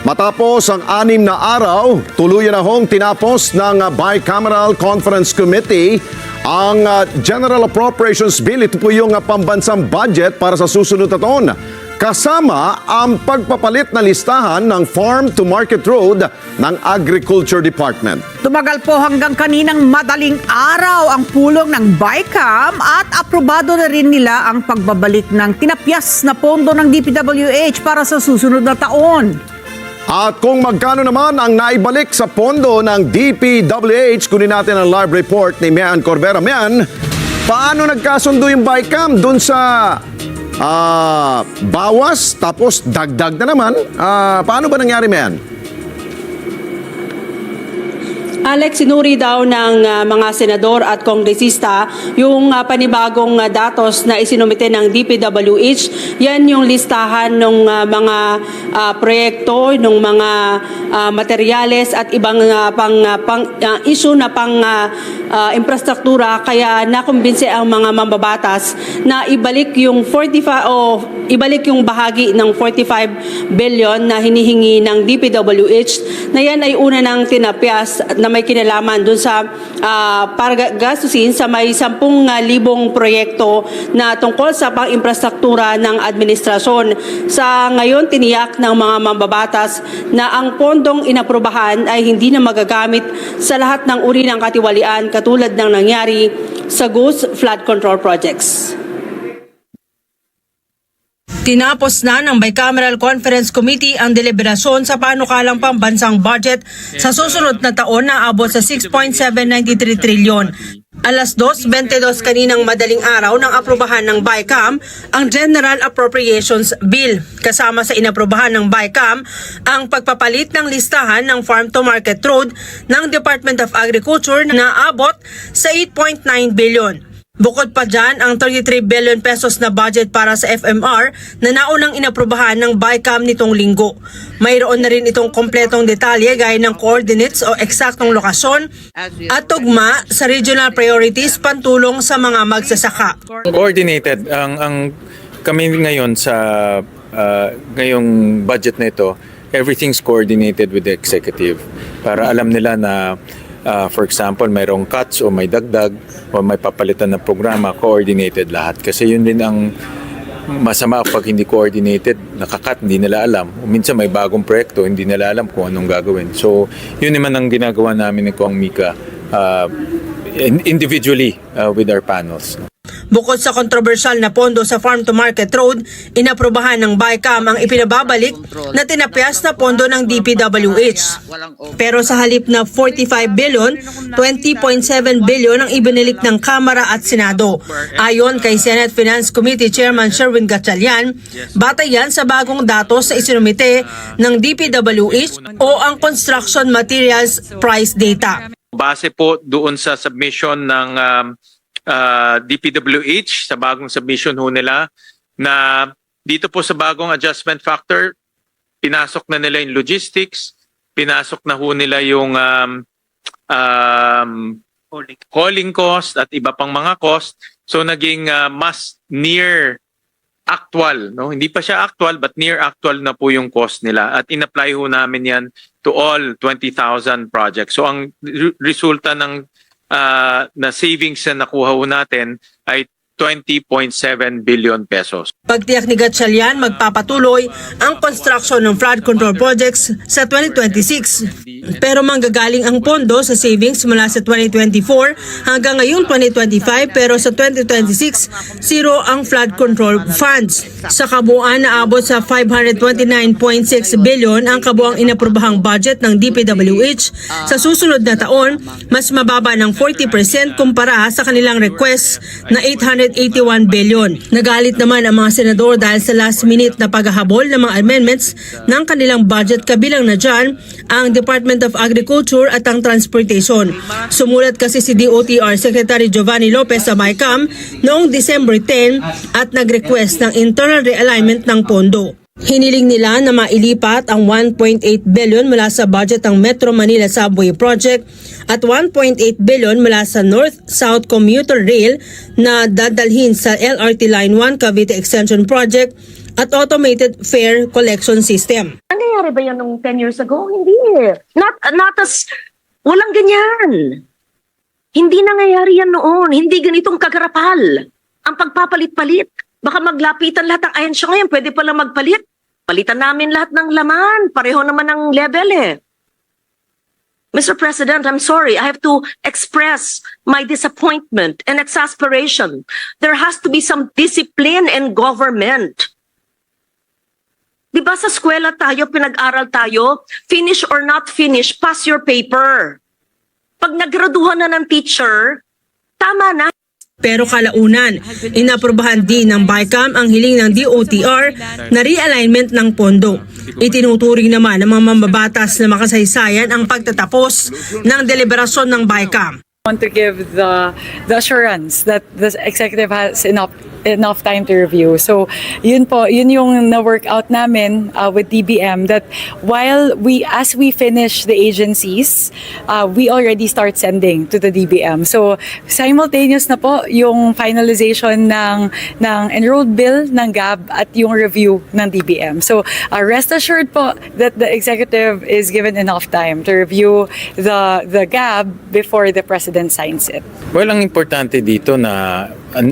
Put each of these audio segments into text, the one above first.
Matapos ang 6 na araw, tuluyan na hong tinapos ng Bicameral Conference Committee ang General Appropriations Bill. Ito po yung pambansang budget para sa susunod na taon. Kasama ang pagpapalit na listahan ng Farm to Market Road ng Agriculture Department. Tumagal po hanggang kaninang madaling araw ang pulong ng BICAM at aprobado na rin nila ang pagbabalik ng tinapyas na pondo ng DPWH para sa susunod na taon. At kung magkano naman ang naibalik sa pondo ng DPWH, kunin natin ang live report ni Mian Corbera. Mian, paano nagkasundo yung BICAM dun sa bawas tapos dagdag na naman? Paano ba nangyari, Mian? Alex, sinuri daw ng mga senador at kongresista yung panibagong datos na isinumite ng DPWH. Yan yung listahan ng mga proyekto, ng mga materyales at ibang issue na infrastruktura. Kaya nakumbinse ang mga mambabatas na ibalik yung ibalik yung bahagi ng 45 billion na hinihingi ng DPWH na yan ay una ng tinapyas na may kinalaman dun sa para gastusin sa may 10,000 proyekto na tungkol sa pang-infrastruktura ng administrasyon. Sa ngayon, tiniyak ng mga mambabatas na ang pondong inaprubahan ay hindi na magagamit sa lahat ng uri ng katiwalian katulad ng nangyari sa GUS flood control projects. Tinapos na ng Bicameral Conference Committee ang deliberasyon sa panukalang pambansang budget sa susunod na taon na abot sa 6.793 trilyon. Alas 2:22 kaninang madaling araw nang aprubahan ng BICAM ang General Appropriations Bill. Kasama sa inaprubahan ng BICAM ang pagpapalit ng listahan ng Farm to Market Road ng Department of Agriculture na abot sa 8.9 billion. Bukod pa dyan ang 33 billion pesos na budget para sa FMR na naunang inaprubahan ng BICAM nitong linggo. Mayroon na rin itong kompletong detalye gaya ng coordinates o eksaktong lokasyon at tugma sa regional priorities pantulong sa mga magsasaka. Coordinated ang kami ngayon sa ngayong budget na ito, everything's coordinated with the executive para alam nila na for example, mayroong cuts o may dagdag o may papalitan ng programa, coordinated lahat. Kasi yun din ang masama pag hindi coordinated, nakakat, hindi nila alam. Minsan may bagong proyekto, hindi nila alam kung anong gagawin. So, yun naman ang ginagawa namin ni Kong Mika individually with our panels. Bukod sa kontrobersyal na pondo sa Farm to Market Road, inaprubahan ng BICAM ang ipinababalik na tinapyas na pondo ng DPWH. Pero sa halip na 45 billion, 20.7 billion ang ibinilik ng Kamara at Senado. Ayon kay Senate Finance Committee Chairman Sherwin Gatchalian, batay yan sa bagong datos sa isinumite ng DPWH o ang Construction Materials Price Data. Base po doon sa submission ng DPWH sa bagong submission ho nila na dito po sa bagong adjustment factor, pinasok na nila yung logistics, pinasok na ho nila yung hauling cost at iba pang mga cost. So naging mas near actual, no? Hindi pa siya actual but near actual na po yung cost nila at in-apply ho namin yan to all 20,000 projects. So ang resulta ng na savings na nakuha ho natin ay 20.7 billion pesos. Pagtiyak ni Gatchalian, magpapatuloy ang construction ng flood control projects sa 2026. Pero manggagaling ang pondo sa savings mula sa 2024 hanggang ngayong 2025 pero sa 2026, zero ang flood control funds. Sa kabuuan na abot sa 529.6 billion ang kabuuang inaprobahang budget ng DPWH sa susunod na taon, mas mababa ng 40% kumpara sa kanilang request na 881 billion. Nagalit naman ang mga senador dahil sa last minute na paghahabol ng mga amendments ng kanilang budget, kabilang na dyan ang Department of Agriculture at ang Transportation. Sumulat kasi si DOTR Secretary Giovanni Lopez sa BICAM noong December 10 at nag-request ng internal realignment ng pondo. Hiniling nila na mailipat ang 1.8 billion mula sa budget ng Metro Manila Subway Project at 1.8 billion mula sa North-South Commuter Rail na dadalhin sa LRT Line 1 Cavite Extension Project at Automated Fare Collection System. Ano Nangyari ba yan nung 10 years ago? Hindi. Not as, walang ganyan. Hindi nangyayari yan noon. Hindi ganitong kagarapal. Ang pagpapalit-palit. Baka maglapitan lahat ng ahensya ngayon. Pwede pala magpalit. Palitan namin lahat ng laman. Pareho naman ang level eh. Mr. President, I'm sorry. I have to express my disappointment and exasperation. There has to be some discipline in government. Di ba sa eskwela tayo, pinag-aral tayo, finish or not finish, pass your paper. Pag nagraduhan na ng teacher, tama na. Pero kalaunan, inaprubahan din ng BICAM ang hiling ng DOTR na realignment ng pondo. Itinuturing naman ng mga mambabatas na makasaysayan ang pagtatapos ng deliberasyon ng BICAM. Want to give the assurance that the executive has enough time to review. So yun yung na-work out namin with DBM, that as we finish the agencies, we already start sending to the DBM. So simultaneous na po yung finalization ng enrolled bill ng GAB at yung review ng DBM. So rest assured po that the executive is given enough time to review the GAB before the president signs it. Well, ang importante dito na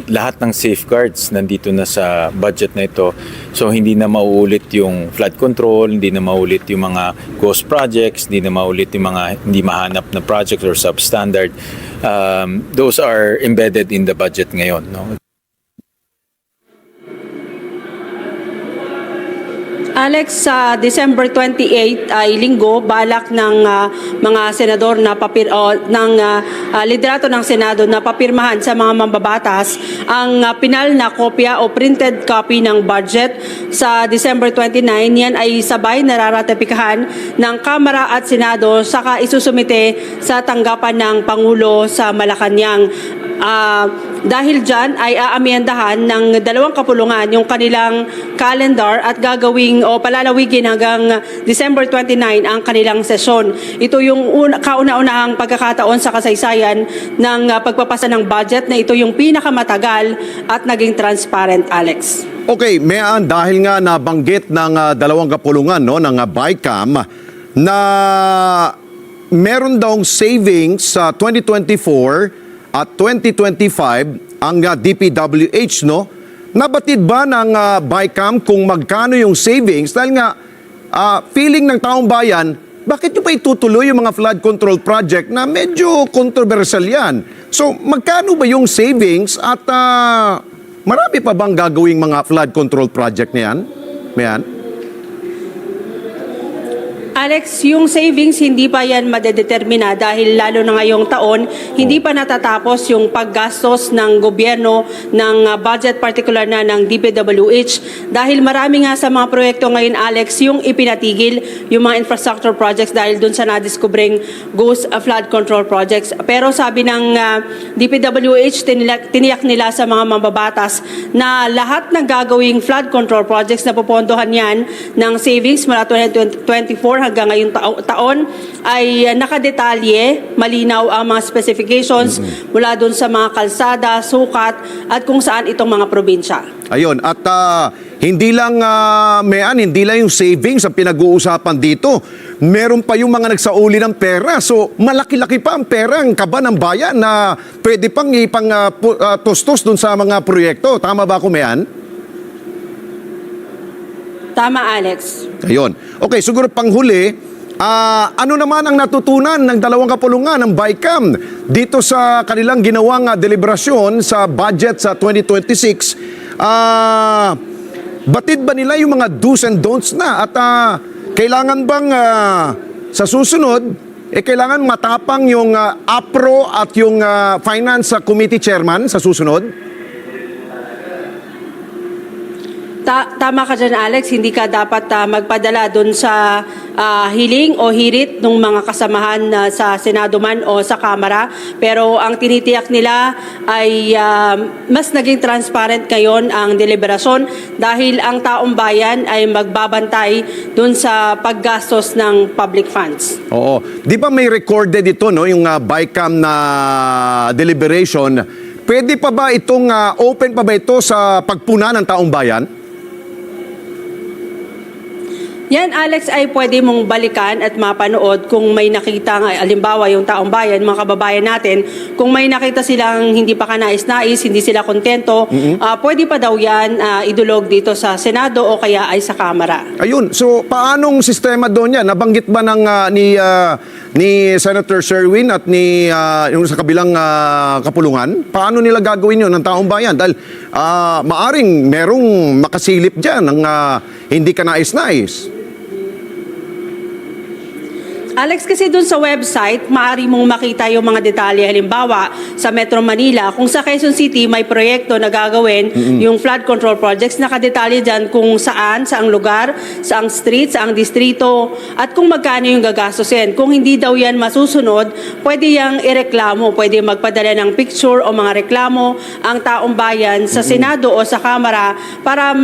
lahat ng safeguards nandito na sa budget na ito. So hindi na mauulit yung flood control, hindi na mauulit yung mga ghost projects, hindi na mauulit yung mga hindi mahanap na projects or substandard. Those are embedded in the budget ngayon, no? Alex, sa December 28 ay linggo, balak ng mga senador na liderato ng Senado na papirmahan sa mga mambabatas ang pinal na kopya o printed copy ng budget sa December 29. Yan ay sabay nararatipikahan ng Kamara at Senado saka isusumite sa tanggapan ng Pangulo sa Malacanang. Dahil dyan ay aamyendahan ng dalawang kapulungan yung kanilang calendar at gagawing o palalawigin hanggang December 29 ang kanilang sesyon. Ito yung kauna-unahang pagkakataon sa kasaysayan ng pagpapasa ng budget na ito yung pinakamatagal at naging transparent, Alex. Okay, Mean, dahil nga nabanggit ng dalawang kapulungan no, ng BICAM na meron daw savings sa 2024 at 2025 ang DPWH, no? Nabatid ba ng BICAM kung magkano yung savings? Dahil nga, feeling ng taong bayan, bakit nyo pa itutuloy yung mga flood control project na medyo controversial yan? So, magkano ba yung savings at marami pa bang gagawing mga flood control project na yan? Mayan? Alex, yung savings hindi pa yan madedetermina dahil lalo na ngayong taon, hindi pa natatapos yung paggastos ng gobyerno ng budget particular na ng DPWH dahil marami nga sa mga proyekto ngayon, Alex, yung ipinatigil yung mga infrastructure projects dahil dun sa nadiskubring ghost flood control projects. Pero sabi ng DPWH, tiniyak nila sa mga mambabatas na lahat ng gagawing flood control projects na pupondohan yan ng savings mula 2024 hanggang ngayong taon ay nakadetalye, malinaw ang mga specifications mula doon sa mga kalsada, sukat at kung saan itong mga probinsya. Ayun, at hindi lang hindi lang yung savings ang pinag-uusapan dito. Meron pa yung mga nagsauli ng pera. So, malaki-laki pa ang pera, ang kaba ng bayan na pwede pang tustos dun sa mga proyekto. Tama ba ako, Mean? Tama, Alex. Ayun. Okay, siguro panghuli, ano naman ang natutunan ng dalawang kapulungan ng BICAM dito sa kanilang ginawang deliberasyon sa budget sa 2026? Batid ba nila yung mga do's and don'ts na? At kailangan bang sa susunod, kailangan matapang yung APRO at yung Finance Committee Chairman sa susunod? Tama ka dyan, Alex. Hindi ka dapat magpadala dun sa hiling o hirit ng mga kasamahan sa Senado man o sa Kamara. Pero ang tinitiyak nila ay mas naging transparent ngayon ang deliberasyon dahil ang taong bayan ay magbabantay dun sa paggastos ng public funds. Oo. Di ba may recorded ito, no? Yung BICAM na deliberation. Pwede pa ba itong open pa ba ito sa pagpuna ng taong bayan? Yan, Alex, ay pwede mong balikan at mapanood kung may nakita, alimbawa yung taong bayan, mga kababayan natin, kung may nakita silang hindi pa kanais-nais, hindi sila kontento, pwede pa daw yan idulog dito sa Senado o kaya ay sa Kamara. Ayun, so paanong sistema doon yan? Nabanggit ba ng ni Senator Sherwin at ni yung sa kabilang kapulungan? Paano nila gagawin yun ng taong bayan? Dahil maaring merong makasilip dyan ng hindi ka nais-nais. Alex, kasi dun sa website, maaari mong makita yung mga detalye. Halimbawa, sa Metro Manila, kung sa Quezon City may proyekto na gagawin, yung flood control projects, nakadetalye dyan kung saan, saang lugar, saang street, saang distrito, at kung magkano yung gagastusin. Kung hindi daw yan masusunod, pwede yang ireklamo, pwede magpadala ng picture o mga reklamo ang taong bayan sa Senado o sa Kamara para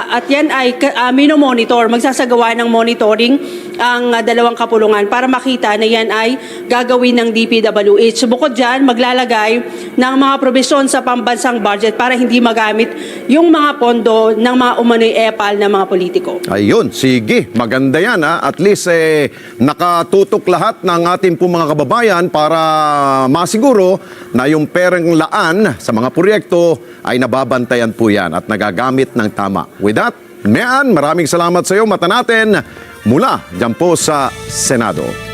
at yan ay minomonitor, magsasagawa ng monitoring ang dalawang kapulungan para makita na yan ay gagawin ng DPWH. Bukod dyan, maglalagay ng mga probisyon sa pambansang budget para hindi magamit yung mga pondo ng mga umano'y epal na mga politiko. Ayun, sige. Maganda yan. At least nakatutok lahat ng ating po mga kababayan para masiguro na yung perang laan sa mga proyekto ay nababantayan po yan at nagagamit ng tama. With that, Mean, maraming salamat sa iyo. Mata natin mula dyan po sa Senado.